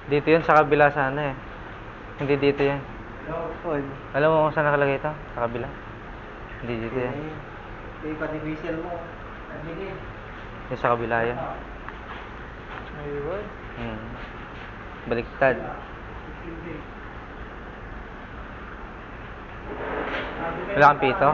Dito yun sa kabila sana eh. Hindi dito yan. Alam mo kung saan nakalagay ito? Sa kabila. Hindi dito yan. Ito yung pati whistle mo. Yung sa kabila yan. Ayun. Baliktad. Wala kang pito?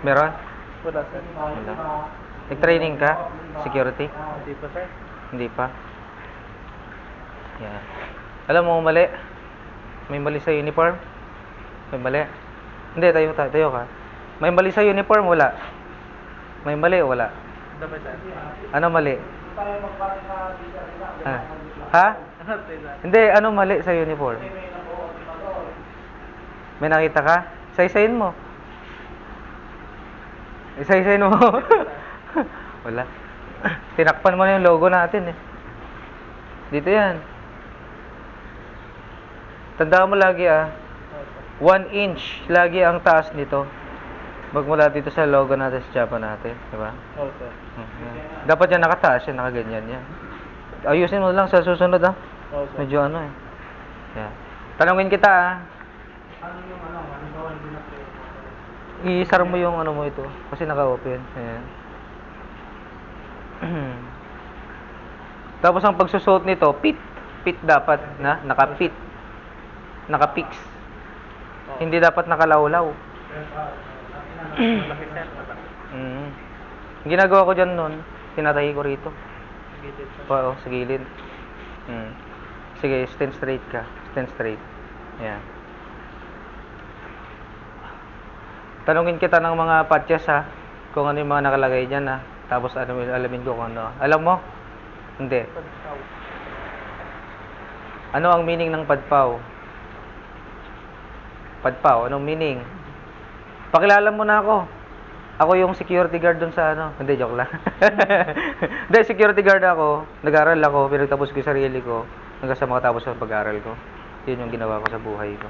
Meron? Wala, sir. Wala. Nag-training ka? Security? Hindi pa, sir. Hindi pa. Yan. Alam mo mali? May mali sa uniform? May mali? Hindi, tayo ka. May mali sa uniform? Wala. May mali o wala? Dapat, sir. Ano mali? Ha? Hindi, ano mali sa uniform? May nakita ka? Isa-isayin mo. Isa-isayin mo. Wala. Tinakpan mo na yung logo natin eh. Dito yan. Tandaan mo lagi 1 inch lagi ang taas nito. Magmula dito sa logo natin sa Japan natin, di ba? Oo, sir. Dapat yan nakataas, yan nakaganyan yan. Ayusin mo lang sa susunod Oo, sir. Medyo ano eh. Yan. Tanungin kita Ano yung halimbawa hindi na i-sar mo yung ano mo ito kasi naka-open. Ayan. Tapos ang pagsusuot nito, pit dapat na naka-pit. Naka-fix. Hindi dapat nakalawlaw. Malaki, sir. Ang ginagawa ko dyan nun, tinatahi ko rito. Gilid, sir. Oo, sa gilid. Sige, stand straight ka. Stand straight. Ayan. Tanungin kita ng mga patches kung ano yung mga nakalagay dyan Tapos alamin ko kung ano. Alam mo? Hindi. Ano ang meaning ng padpaw? Padpaw, anong meaning? Pakilala mo na ako. Ako yung security guard dun sa ano. Hindi, joke lang. Hindi, security guard ako. Nag-aral ako, pinagtapos ko yung sarili ko. Hanggang sa makatapos sa pag-aral ko. Yun yung ginawa ko sa buhay ko.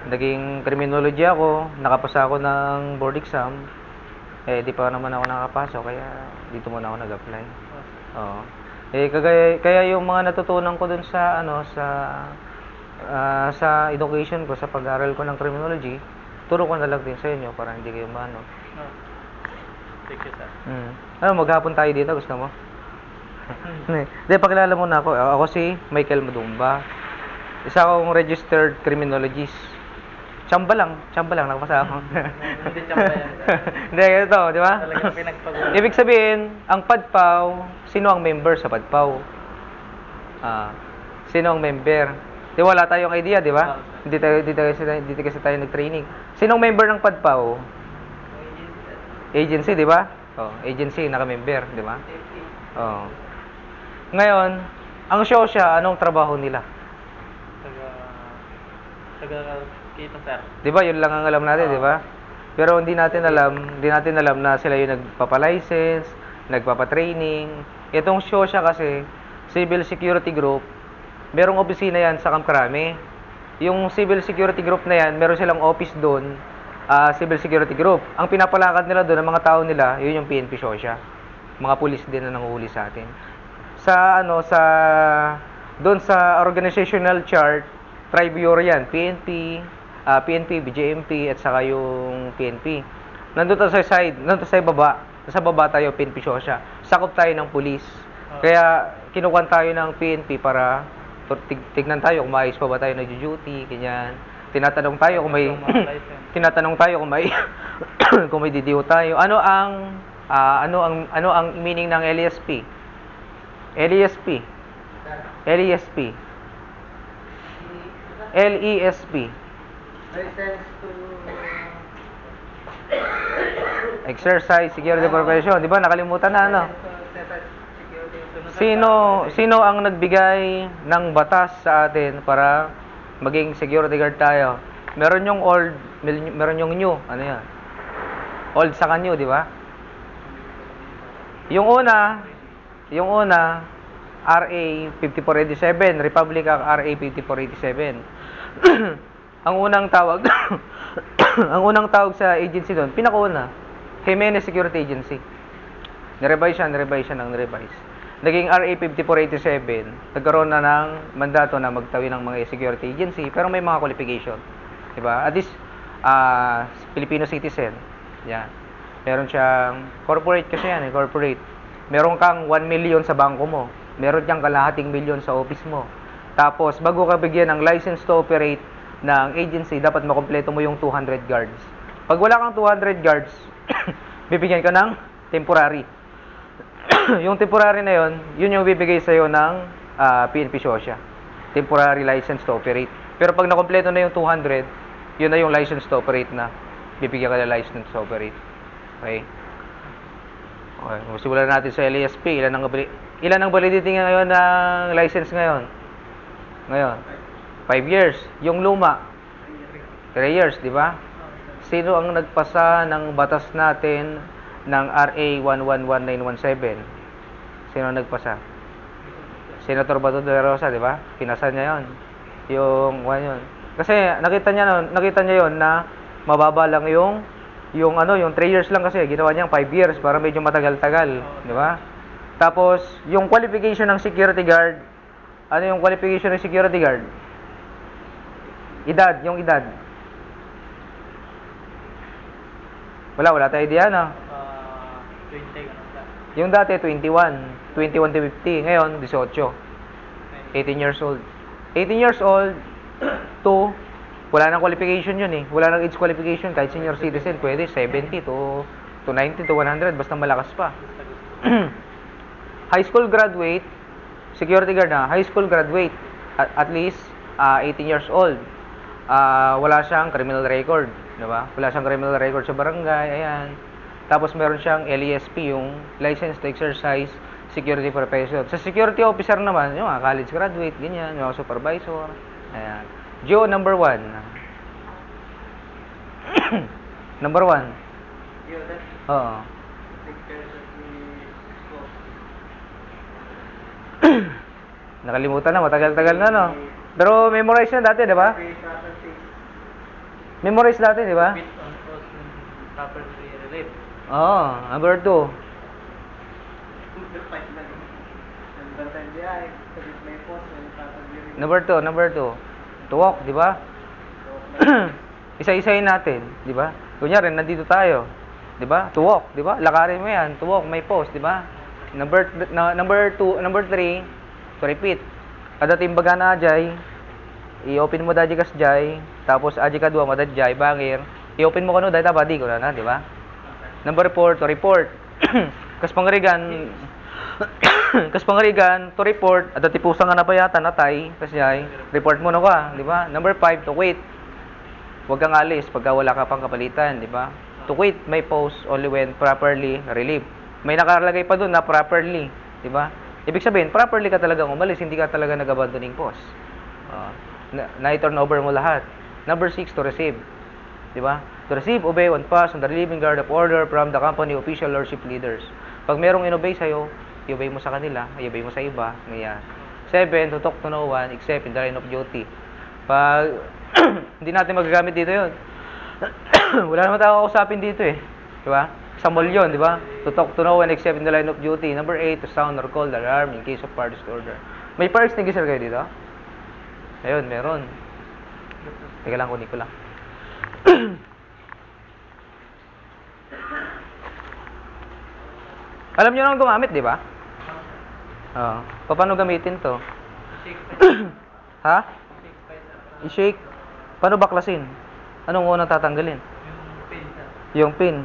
Naging criminology ako, nakapasa ako ng board exam. Di pa naman ako nakapasok, kaya dito muna ako nag-apply. Oo. Kaya yung mga natutunan ko dun sa sa education ko, sa pag-aaral ko ng criminology, turo ko na lang din sa inyo para hindi kayo maano. Thank you, sir. Maghapon tayo dito, gusto mo? Hindi, pakilala muna ako. Ako si Michael Madumba. Isa akong registered criminologist. Chamba lang, nakapasa ako. Hindi chamba yan. Hindi, ito, di ba? Talagang pinagpagawa. Ibig sabihin, ang padpaw, sino ang member sa padpaw? Sino ang member? Di wala tayong idea, di ba? Hindi kasi tayo nag-training. Sino ang member ng padpaw? Agency, di ba? Agency, naka-member, di ba? Ngayon, ang SOSYA, anong trabaho nila? Kita, sir. 'Di ba? 'Yun lang ang alam natin, 'di ba? Pero hindi natin alam na sila yung nagpapa-license, nagpapa-training. Itong SOSYA kasi, Civil Security Group, merong opisina 'yan sa Camp Crame. Yung Civil Security Group na 'yan, meron silang office doon, Civil Security Group. Ang pinapalakad nila doon, ang mga tao nila, 'yun yung PNP SOSYA. Mga pulis din na nanguhuli sa atin. Doon sa organizational chart, tri-bureau yan, PNP, BJMP, at saka yung PNP. Nandun tayo sa side, nandun sa baba. Sa baba tayo, PNP SOSYA. Sakop tayo ng pulis. Kaya, kinukuha tayo ng PNP para tignan tayo kung maayos pa ba tayo nag-duty, ganyan. Tinatanong tayo kung may kung may didiyo tayo. Ano ang meaning ng LESP? LESP. License to Exercise Security Profession. Di ba? Nakalimutan na Sino ang nagbigay ng batas sa atin para maging security guard tayo? Meron yung old, meron yung new. Ano yan? Old sa new, di ba? Yung una, RA 5487, Republic Act RA 5487. Ang unang tawag ang unang tawag sa agency doon, pinakauna, Jimenez Security Agency. Nirevise siya. Naging RA 5487, nagkaroon na ng mandato na magtawi ng mga security agency, pero may mga qualification. Diba? At least, Filipino citizen. Yan. Meron siyang, corporate kasi yan, corporate. Meron kang 1 million sa bangko mo. Meron kang kalahating milyon sa office mo. Tapos, bago ka bigyan ng license to operate ng agency, dapat makompleto mo yung 200 guards. Pag wala kang 200 guards, bibigyan ka ng temporary. Yung temporary na yun yung bibigay sa'yo ng PNP SOSYA. Temporary license to operate. Pero pag nakompleto na yung 200, yun na yung license to operate na. Bibigyan ka ng license to operate. Okay? Okay. Simulan natin sa LASP. Ilan ang validity ngayon ng license ngayon? 5 years. Yung luma, 3 years, di ba? Sino ang nagpasa ng batas natin ng RA 111917? Sino ang nagpasa? Senator Bato de la Rosa, di ba? Pinasa niya yon. Yun. Kasi nakita niya yon na mababa lang yung 3 years lang kasi ginawa niyang 5 years para medyo matagal-tagal, di ba? Tapos yung qualification ng security guard, ano yung qualification ng security guard? Edad. Wala tayo idea, no? 20 ganun lang. Yung dati 21 to 50, ngayon 18. 18 years old. 18 years old to wala nang qualification yun eh. Wala nang age qualification kahit senior citizen, pwede 70 to 90 to 100 basta malakas pa. High school graduate, security guard na, high school graduate at least 18 years old. Wala siyang criminal record, di ba? Wala siyang criminal record sa barangay, ayan. Tapos meron siyang LESP, yung license to exercise security profession. Sa security officer naman, yung mga college graduate, ganyan, yung mga supervisor. Ayan. Geo number 1. Number 1. Oo. Nakalimutan na, matagal-tagal na, no? Pero memorize na dati, di ba? Memorize dati, di ba? Bit on post and properly relief. Oo, number 2. Number 2. To walk, di ba? Isa-isahin natin, di ba? Kunyari, nandito tayo, di ba? To walk, di ba? Lakarin mo yan, to walk, may pause, di ba? Number 3, to repeat. Kada timbaga na ajay, i-open mo daji kas jay, tapos aji ka dua madajay, bangir, i-open mo kano dahil tabadi ko na, di ba? Number 4, to report. Kas pangarigan, to report, at tipusang nga na pa yata, natay, kasi ay, report mo na ka, di ba? Number 5, to wait. Huwag kang alis pagka wala ka pang kapalitan, di ba? To wait, may pause only when properly relieved. May nakalagay pa doon na properly, di ba? Ibig sabihin, properly ka talagang umalis, hindi ka talaga nag-abandoning post. Na-turn over mo lahat. Number 6, to receive. Di ba? To receive, obey, and pass on the relieving guard of order from the company official or ship leaders. Pag merong inobey sa'yo, i-obey mo sa kanila, i-obey mo sa iba, ngayon. 7, to talk to no one except in the line of duty. Pag hindi natin magagamit dito yun. Wala naman tayo kausapin dito eh. Di ba? Sa mall yun, di ba? To talk to no one except in the line of duty. Number 8, to sound or call the alarm in case of fire disorder. May fire extinguisher kayo dito? Ayun, meron. Teka lang, kunin ko lang. Alam nyo nang gumamit, di ba? Oo. Paano gamitin to? Ha? I-shake. Paano baklasin? Anong unang tatanggalin? Yung pin, sir. Yung pin.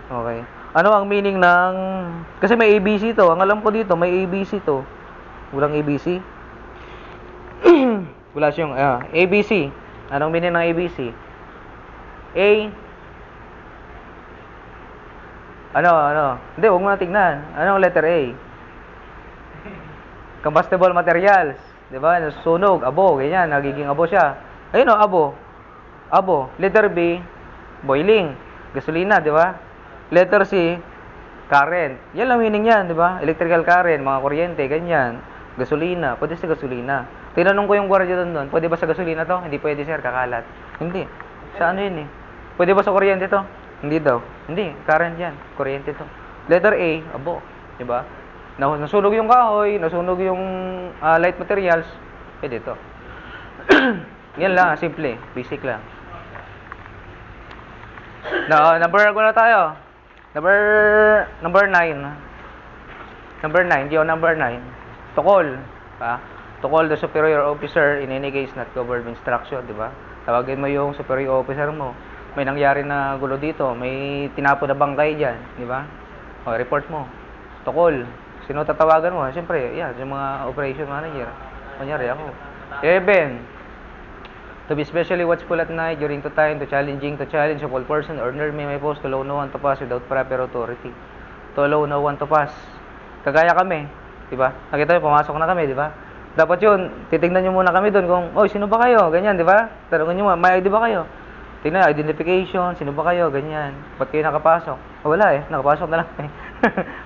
Okay. Ano ang meaning ng... Kasi may ABC to. Ang alam ko dito, may ABC to. Walang ABC? Wala siyang... ABC. Anong meaning ng ABC? A... Ano? Hindi, huwag mo na tignan. Anong letter A? Combustible materials. Diba? Sunog, abo, ganyan. Nagiging abo siya. Ayun o, abo. Letter B, boiling. Gasolina, diba? Letter C, current. Yan lang meaning yan, diba? Electrical current, mga kuryente, ganyan. Gasolina, pwede sa gasolina. Tinanong ko yung gwardiya doon, pwede ba sa gasolina to? Hindi pwede, sir, kakalat. Hindi. Sa ano yun eh? Pwede ba sa kuryente to? Hindi daw. Hindi, current yan. Kuryente to. Letter A, abo, 'di ba? Nasunog yung kahoy, nasunog yung light materials, pwede ito. Yan lang, simple, basic lang. Number ko na tayo. Number 9. Number 9, di number 9. To call, ha? To call the superior officer in any case not covered by instruction, di ba? Tawagin mo yung superior officer mo. May nangyari na gulo dito, may tinapo na bangkay diyan, di ba? O, report mo. To call. Sino tatawagan mo? Siyempre, yan, yung mga operation manager. Kunyari ako. 7. To be especially watchful at night during the time to challenge of all person or near may post to allow no one to pass without proper authority. To allow no one to pass. Kagaya kami, di ba? Nakita niyo, pumasok na kami, di ba? Dapat yun, titingnan niyo muna kami doon kung, oy, sino ba kayo? Ganyan, di ba? Tanungin niyo, may ID ba kayo? Tingnan, identification, sino ba kayo? Ganyan. Ba't kayo nakapasok? Oh, wala eh, nakapasok na lang eh.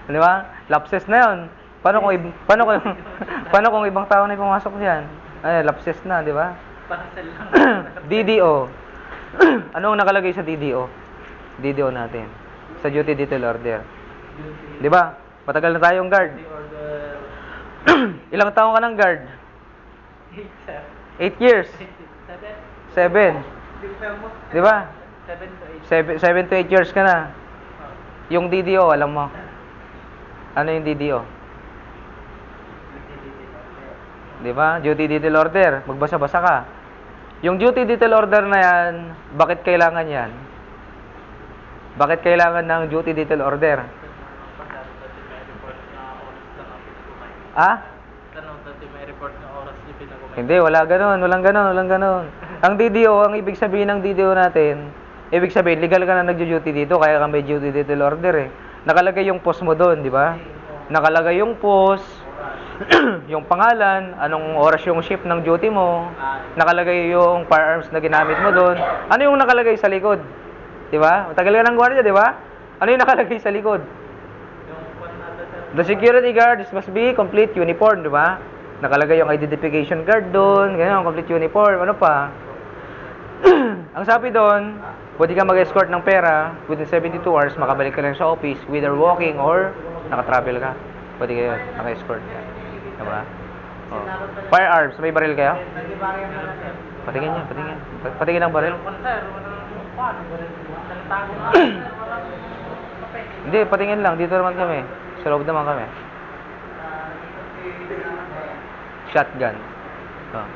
Di ba? Lapses na yun. Paano kung ibang tao na yung pumasok diyan? Ay, lapses na, di ba? Parcel lang. DDO. Anong nakalagay sa DDO? DDO natin. Sa duty detail order. 'Di ba? Matagal na tayong guard. The order. Ilang taon ka ng guard? 8, sir. 8 years. 7. 7. 'Di ba? 7 to 8. 7 to 8 years ka na. Yung DDO, alam mo? Ano yung DDO? 'Di ba? Duty detail order. Magbasa-basa ka. Yung duty detail order na yan, bakit kailangan yan? Bakit kailangan ng duty detail order? Ah? Tanong dati may report ng oras yung pinagumay. Hindi, wala ganun. Walang ganun. Ang DDO, ang ibig sabihin ng DDO natin, ibig sabihin, legal ka na nag-duty dito, kaya ka may duty detail order eh. Nakalagay yung post mo doon, di ba? Nakalagay yung post, yung pangalan, anong oras yung shift ng duty mo, nakalagay yung firearms na ginamit mo doon. Ano yung nakalagay sa likod? 'Di ba? Matagal ka ng gwardiya, 'di ba? Ano yung nakalagay sa likod? The security guards must be complete uniform, 'di ba? Nakalagay yung identification card doon, ganyan, complete uniform. Ano pa? Ang sabi doon, pwede ka mag-escort ng pera within 72 hours, makabalik ka lang sa office, whether walking or naka-travel ka. Pwede kayo, naka-escort ka. Diba? Oh. Firearms, may baril kayo? Patingin niya, patingin. Patingin ang baril. Hindi, patingin lang. Dito naman kami. Sa loob naman kami. Shotgun. Oh.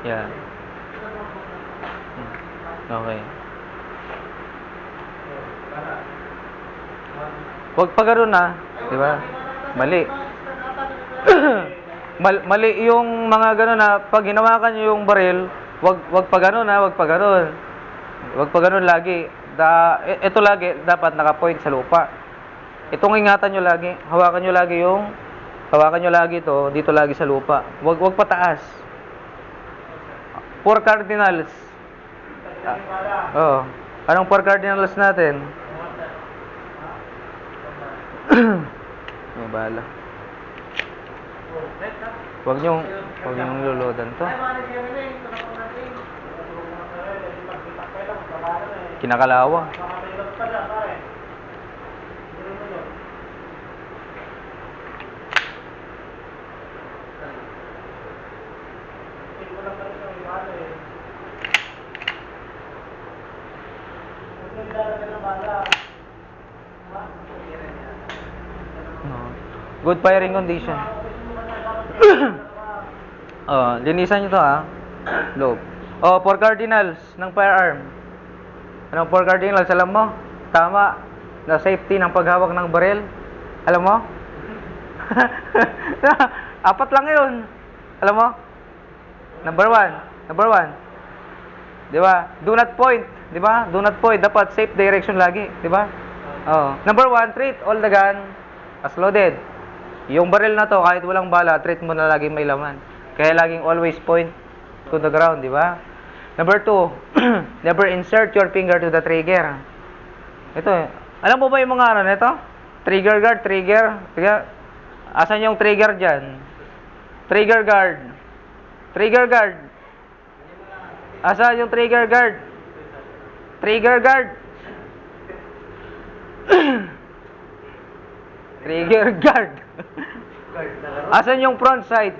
Yeah. Okay. Huwag pa gano'n na. Di ba? Mali. Mali yung mga gano'n na pag hinawakan nyo yung baril, wag pa gano'n ha, wag pa gano'n. Wag pa gano'n lagi. Ito lagi, dapat naka-point sa lupa. Itong ingatan nyo lagi. Hawakan nyo lagi to, dito lagi sa lupa. Wag pataas. 4 cardinals. Oo. Anong 4 cardinals natin? May bala. Huwag niyong luludan to. Kinakalawa. No. Good firing condition. Linisan nyo to ha. Loob. 4 cardinals ng firearm. Anong 4 cardinals? Alam mo? Tama. Na safety ng paghawak ng baril. Alam mo? 4 lang yun. Alam mo? Number 1. Di ba? Do not point. Di ba? Do not point. Dapat safe direction lagi. Di ba? Number 1, treat all the gun as loaded. Yung baril na to, kahit walang bala, treat mo na lagi may laman. Kaya laging always point to the ground, di ba? Number 2, never insert your finger to the trigger. Ito eh. Alam mo ba yung mga ano nito? Trigger guard, trigger. Asan yung trigger dyan? Trigger guard. Asan yung trigger guard? Trigger guard. Guard na laro. Asan yung front sight?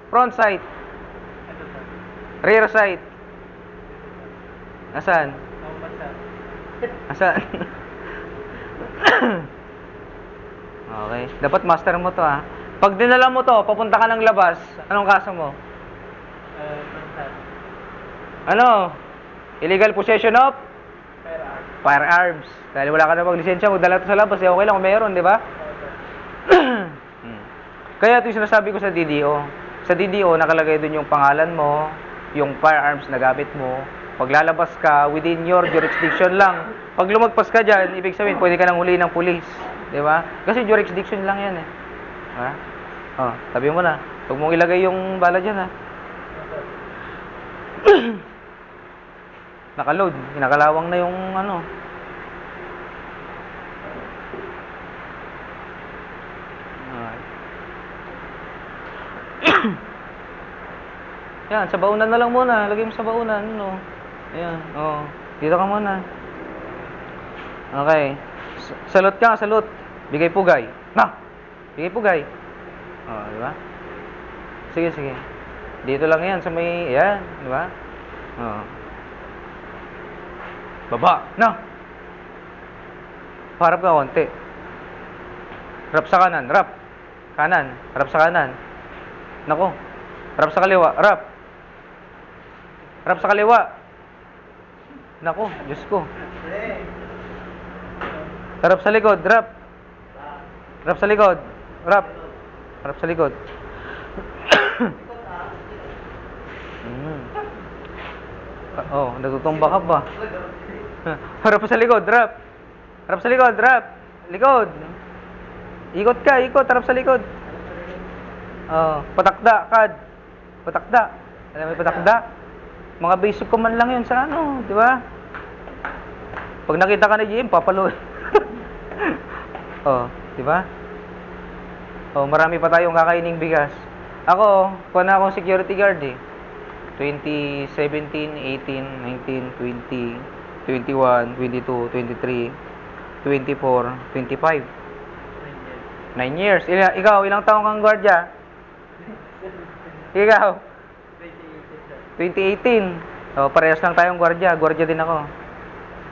Front sight. Ito sir. Rear sight. Asan? Number sir. Asan? Okay. Dapat master mo to ah. Pag dinala mo to, papunta ka ng labas, anong kaso mo? Sir. Ano? Illegal possession of Firearm. firearms. Dahil wala ka na lisensya, magdala to sa labas, eh, okay lang kung meron, di ba? Kaya ito yung sinasabi ko sa DDO. Sa DDO, nakalagay dun yung pangalan mo, yung firearms na gamit mo. Pag lalabas ka, within your jurisdiction lang. Pag lumagpas ka dyan, ibig sabihin, pwede ka nang huli ng pulis. Di ba? Kasi jurisdiction lang yan eh. Ha? Oh, sabi mo na. Huwag mong ilagay yung bala dyan ha. Nakaload. Nakalawang na yung ano. Alright. Yan, sa baunan na lang muna. Lagay mo sa baunan. Ano? Ayan. Oh. Dito ka muna. Okay. Salot ka, salot. Bigay pugay. Na! Bigay pugay. Oh, di ba? Sige, sige. Dito lang yan sa may, yan, di ba? Oh. Baba. Na! Harap ka konti. Harap sa kanan. Harap. Kanan. Harap sa kanan. Nako. Harap sa kaliwa. Harap. Harap sa kaliwa. Nako. Diyos ko. Harap sa likod. Harap. Harap sa likod. Harap. Harap sa likod. Oh, natutumba ka pa. Harap sa likod, harap. Harap sa likod, harap. Likod. Ikot ka, ikot, harap sa likod. Oh, patakda, kad. Patakda. Alam mo yung patakda? Mga basic command lang yun sa ano, di ba? Pag nakita ka ni GM, papalo. Oh, di ba? Oh, marami pa tayong kakaining bigas. Ako, kuha na akong security guard eh. 2017, 18, 19, 20, 21, 22, 23, 24, 25. 9 years. Ikaw, ilang taong kang gwardiya? Ikaw? 2018. Oh, parehas lang tayong gwardiya. Gwardiya din ako.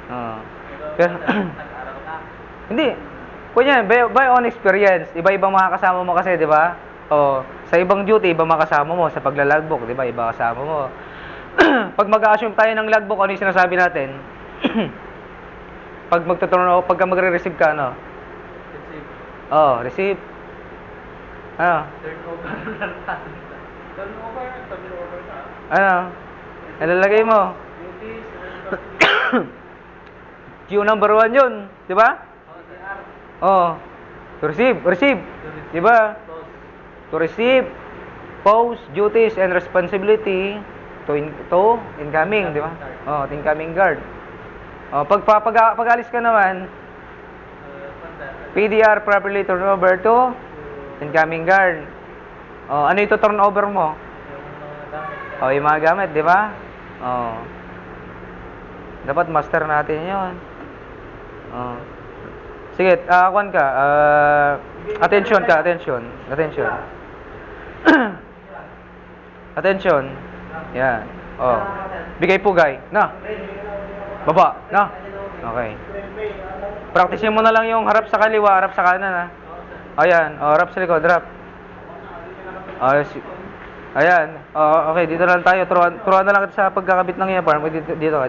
Oh. Pero, Nag-aral ka. hindi. Kunya, by on experience. Iba-ibang mga kasama mo kasi, di ba? Oh, sa ibang duty, iba mga kasama mo. Sa pagla-logbook, di ba? Iba kasama mo. Pag mag-assume tayo ng logbook, ano yung sinasabi natin? Pag pagka magre-receive ka, ano? Receive. Oh, receive. Ano? Turnover ng task. Turnover na. Ano? Ilalagay mo. Duties, responsibilities. Q number 1 yun, di ba? OCR. Oh. To receive, receive. Di ba? Close. To receive, post, duties, and responsibility to incoming, di ba? Oh, to incoming guard. Oh, pag-alis ka naman, PDR properly turn over to incoming guard. Oh, ano ito turn over mo? Oh, yung mga gamit, di ba? Oh. Dapat master natin 'yon. Oh. Sige, kuwan ka. Attention ka, attention. Attention. Attention. Yan. Oh. Bigay pugay. Na. Baba. Na. Okay. Practicein mo na lang yung harap sa kaliwa, harap sa kanan ha. Ayan. Oh, harap sa likod, harap. Ayan. Oh, okay, dito lang tayo. Turuan na lang kita sa pagkakabit ng uniform. Dito.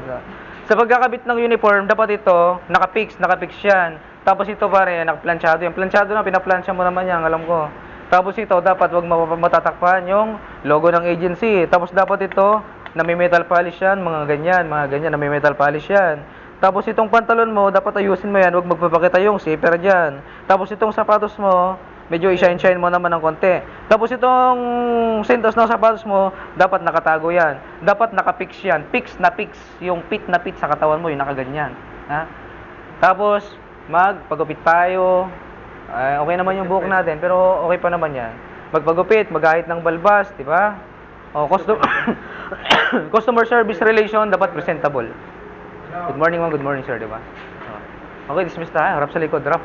Sa pagkakabit ng uniform, dapat ito, nakapix yan. Tapos ito pare, nakaplanchado yan. Planchado na, pinaplansya mo naman yan, alam ko. Tapos ito, dapat wag matatakpan yung logo ng agency. Tapos dapat ito, nami-metal polish yan, mga ganyan, nami-metal polish yan. Tapos itong pantalon mo, dapat ayusin mo yan, wag magpapakita yung zipper dyan. Tapos itong sapatos mo, medyo i-shine mo naman ng konti. Tapos itong sintos ng sapatos mo, dapat nakatago yan. Dapat nakapix yan. Pix. Yung pit na pit sa katawan mo, yung nakaganyan. Ha? Tapos, magpagupit tayo. Okay naman yung buhok natin, pero okay pa naman yan. Magpagupit, maghahit ng balbas, di ba? O, customer service relation, dapat presentable. Good morning ma'am, good morning sir, di ba? Okay, dismiss tayo. Harap sa likod, harap.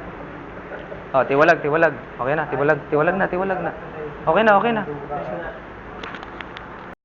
Oh, tiwalag, tiwalag. Okay na, tiwalag, tiwalag na, tiwalag na. Okay na, okay na.